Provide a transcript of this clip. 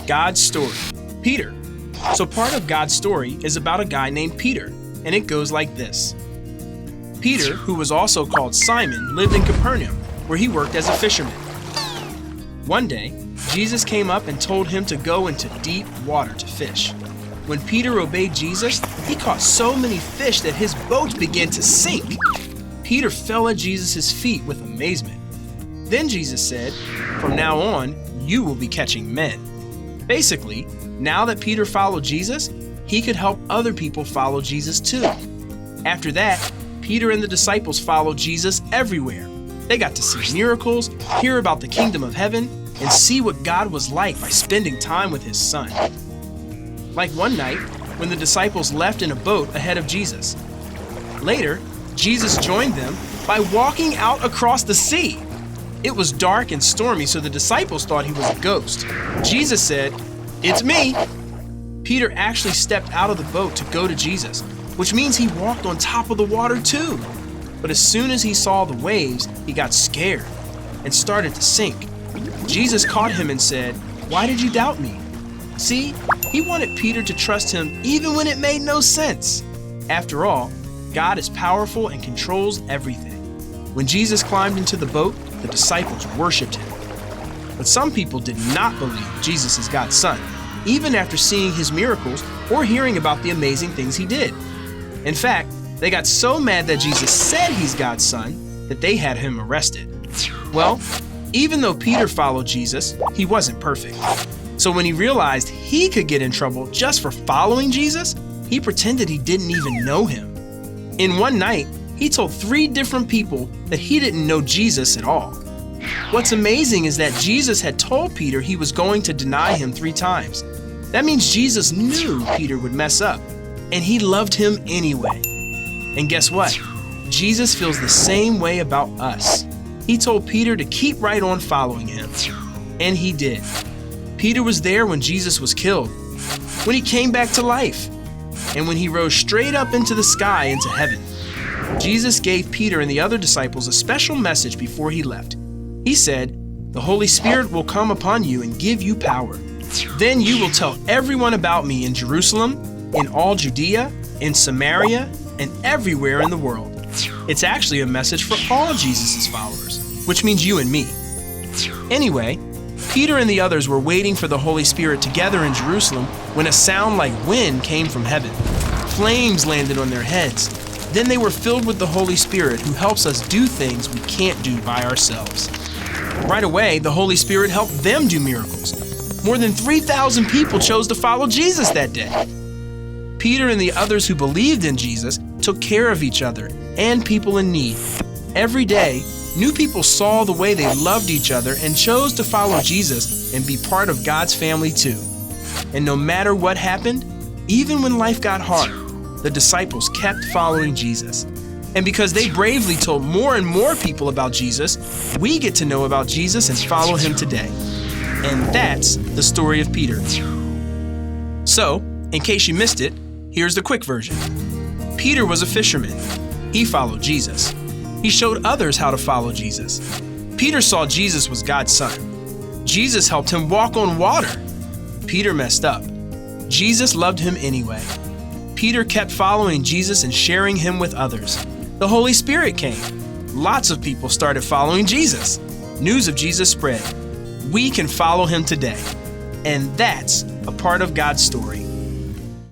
God's story. Peter. So part of God's story is about a guy named Peter, and it goes like this. Peter, who was also called Simon, lived in Capernaum, where he worked as a fisherman. One day, Jesus came up and told him to go into deep water to fish. When Peter obeyed Jesus, he caught so many fish that his boat began to sink. Peter fell at Jesus' feet with amazement. Then Jesus said, "From now on, you will be catching men." Basically, now that Peter followed Jesus, he could help other people follow Jesus too. After that, Peter and the disciples followed Jesus everywhere. They got to see miracles, hear about the kingdom of heaven, and see what God was like by spending time with his son. Like one night, when the disciples left in a boat ahead of Jesus. Later, Jesus joined them by walking out across the sea. It was dark and stormy, so the disciples thought he was a ghost. Jesus said, "It's me." Peter actually stepped out of the boat to go to Jesus, which means he walked on top of the water too. But as soon as he saw the waves, he got scared and started to sink. Jesus caught him and said, "Why did you doubt me?" See, he wanted Peter to trust him even when it made no sense. After all, God is powerful and controls everything. When Jesus climbed into the boat, the disciples worshiped him. But some people did not believe Jesus is God's son, even after seeing his miracles or hearing about the amazing things he did. In fact, they got so mad that Jesus said he's God's son that they had him arrested. Well, even though Peter followed Jesus, he wasn't perfect. So when he realized he could get in trouble just for following Jesus, he pretended he didn't even know him. In one night, he told 3 different people that he didn't know Jesus at all. What's amazing is that Jesus had told Peter he was going to deny him 3 times. That means Jesus knew Peter would mess up, and he loved him anyway. And guess what? Jesus feels the same way about us. He told Peter to keep right on following him, and he did. Peter was there when Jesus was killed, when he came back to life, and when he rose straight up into the sky into heaven. Jesus gave Peter and the other disciples a special message before he left. He said, "The Holy Spirit will come upon you and give you power. Then you will tell everyone about me in Jerusalem, in all Judea, in Samaria, and everywhere in the world." It's actually a message for all Jesus' followers, which means you and me. Anyway, Peter and the others were waiting for the Holy Spirit together in Jerusalem when a sound like wind came from heaven. Flames landed on their heads. Then they were filled with the Holy Spirit, who helps us do things we can't do by ourselves. Right away, the Holy Spirit helped them do miracles. More than 3,000 people chose to follow Jesus that day. Peter and the others who believed in Jesus took care of each other and people in need. Every day, new people saw the way they loved each other and chose to follow Jesus and be part of God's family too. And no matter what happened, even when life got hard, the disciples kept following Jesus. And because they bravely told more and more people about Jesus, we get to know about Jesus and follow him today. And that's the story of Peter. So, in case you missed it, here's the quick version. Peter was a fisherman. He followed Jesus. He showed others how to follow Jesus. Peter saw Jesus was God's son. Jesus helped him walk on water. Peter messed up. Jesus loved him anyway. Peter kept following Jesus and sharing him with others. The Holy Spirit came. Lots of people started following Jesus. News of Jesus spread. We can follow him today. And that's a part of God's story.